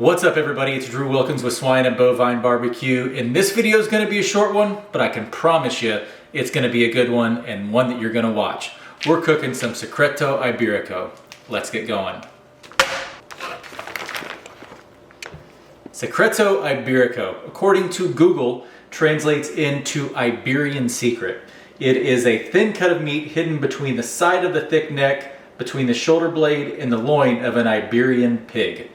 What's up everybody, it's Drew Wilkins with Swine and Bovine Barbecue, and this video is going to be a short one, but I can promise you it's going to be a good one and one that you're going to watch. We're cooking some Secreto Iberico. Let's get going. Secreto Iberico, according to Google, translates into Iberian secret. It is a thin cut of meat hidden between the side of the thick neck, between the shoulder blade and the loin of an Iberian pig.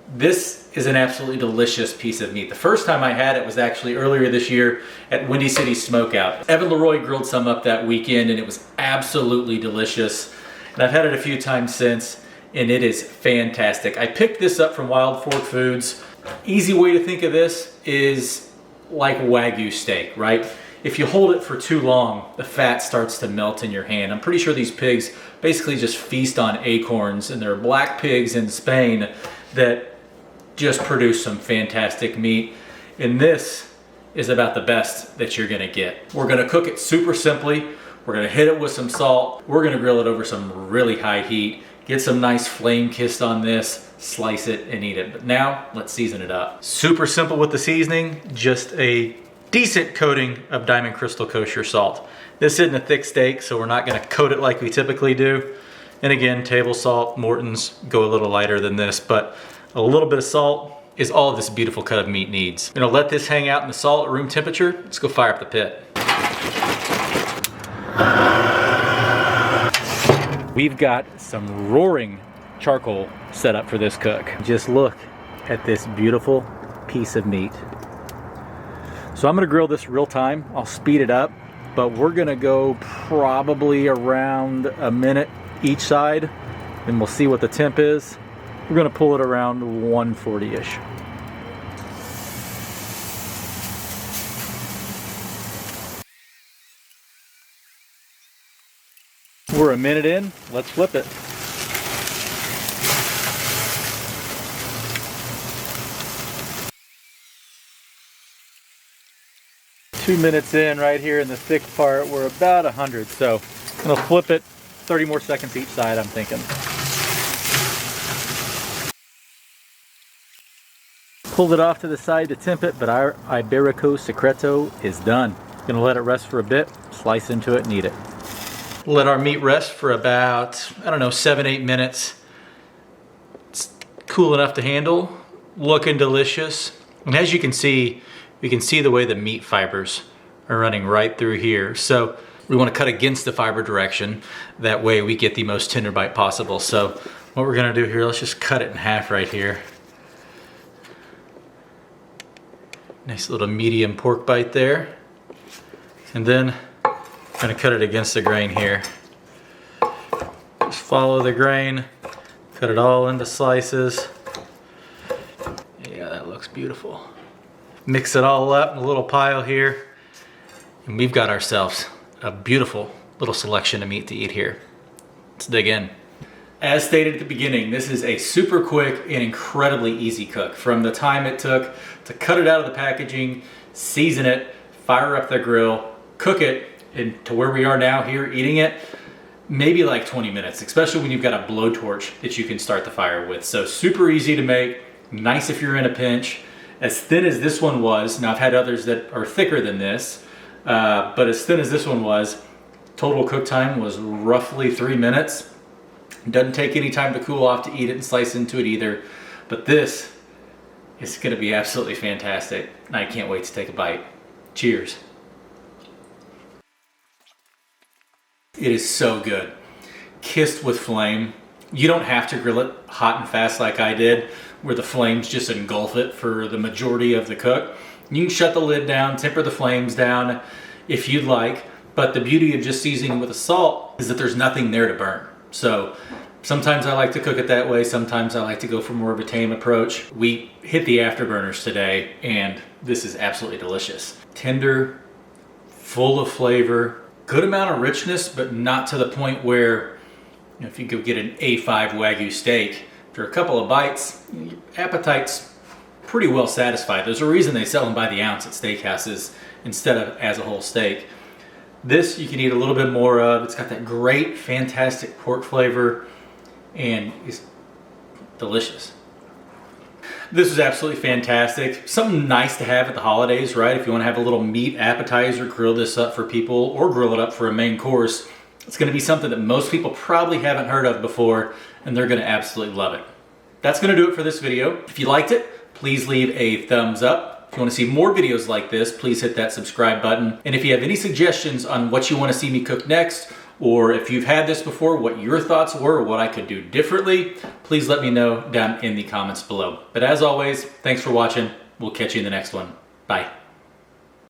This is an absolutely delicious piece of meat. The first time I had it was actually earlier this year at Windy City Smokeout. Evan Leroy grilled some up that weekend and it was absolutely delicious. And I've had it a few times since and it is fantastic. I picked this up from Wild Fork Foods. Easy way to think of this is like Wagyu steak, right? If you hold it for too long, the fat starts to melt in your hand. I'm pretty sure these pigs basically just feast on acorns, and there are black pigs in Spain that just produce some fantastic meat. And this is about the best that you're gonna get. We're gonna cook it super simply. We're gonna hit it with some salt. We're gonna grill it over some really high heat. Get some nice flame kissed on this, slice it and eat it. But now let's season it up. Super simple with the seasoning, just a decent coating of Diamond Crystal Kosher salt. This isn't a thick steak, so we're not gonna coat it like we typically do. And again, table salt, Morton's go a little lighter than this, but a little bit of salt is all this beautiful cut of meat needs. I'm gonna let this hang out in the salt at room temperature. Let's go fire up the pit. We've got some roaring charcoal set up for this cook. Just look at this beautiful piece of meat. So I'm gonna grill this real time. I'll speed it up, but we're gonna go probably around a minute each side, and we'll see what the temp is. We're gonna pull it around 140-ish. We're a minute in, let's flip it. Two minutes in right here in the thick part, we're about 100, so I'm gonna flip it 30 more seconds each side, I'm thinking. Pulled it off to the side to temp it, but our Iberico Secreto is done. Gonna let it rest for a bit, slice into it and eat it. Let our meat rest for about, I don't know, 7-8 minutes. It's cool enough to handle, looking delicious. And as you can see the way the meat fibers are running right through here. So we wanna cut against the fiber direction. That way we get the most tender bite possible. So what we're gonna do here, let's just cut it in half right here. Nice little medium pork bite there. And then I'm gonna cut it against the grain here. Just follow the grain, cut it all into slices. Yeah, that looks beautiful. Mix it all up in a little pile here. And we've got ourselves a beautiful little selection of meat to eat here. Let's dig in. As stated at the beginning, this is a super quick and incredibly easy cook. From the time it took to cut it out of the packaging, season it, fire up the grill, cook it, and to where we are now here eating it, maybe like 20 minutes, especially when you've got a blowtorch that you can start the fire with. So super easy to make, nice if you're in a pinch. As thin as this one was, now I've had others that are thicker than this, but as thin as this one was, total cook time was roughly 3 minutes. Doesn't take any time to cool off to eat it and slice into it either. But this is gonna be absolutely fantastic. And I can't wait to take a bite. Cheers. It is so good. Kissed with flame. You don't have to grill it hot and fast like I did, where the flames just engulf it for the majority of the cook. You can shut the lid down, temper the flames down if you'd like. But the beauty of just seasoning with the salt is that there's nothing there to burn. So sometimes I like to cook it that way. Sometimes I like to go for more of a tame approach. We hit the afterburners today and this is absolutely delicious. Tender, full of flavor, good amount of richness, but not to the point where, you know, if you go get an A5 Wagyu steak, after a couple of bites, your appetite's pretty well satisfied. There's a reason they sell them by the ounce at steakhouses instead of as a whole steak. This you can eat a little bit more of. It's got that great, fantastic pork flavor and it's delicious. This was absolutely fantastic. Something nice to have at the holidays, right? If you want to have a little meat appetizer, grill this up for people, or grill it up for a main course. It's going to be something that most people probably haven't heard of before, and they're going to absolutely love it. That's going to do it for this video. If you liked it, please leave a thumbs up. If you want to see more videos like this, please hit that subscribe button. And if you have any suggestions on what you want to see me cook next, or if you've had this before, what your thoughts were, or what I could do differently, please let me know down in the comments below. But as always, thanks for watching. We'll catch you in the next one. Bye.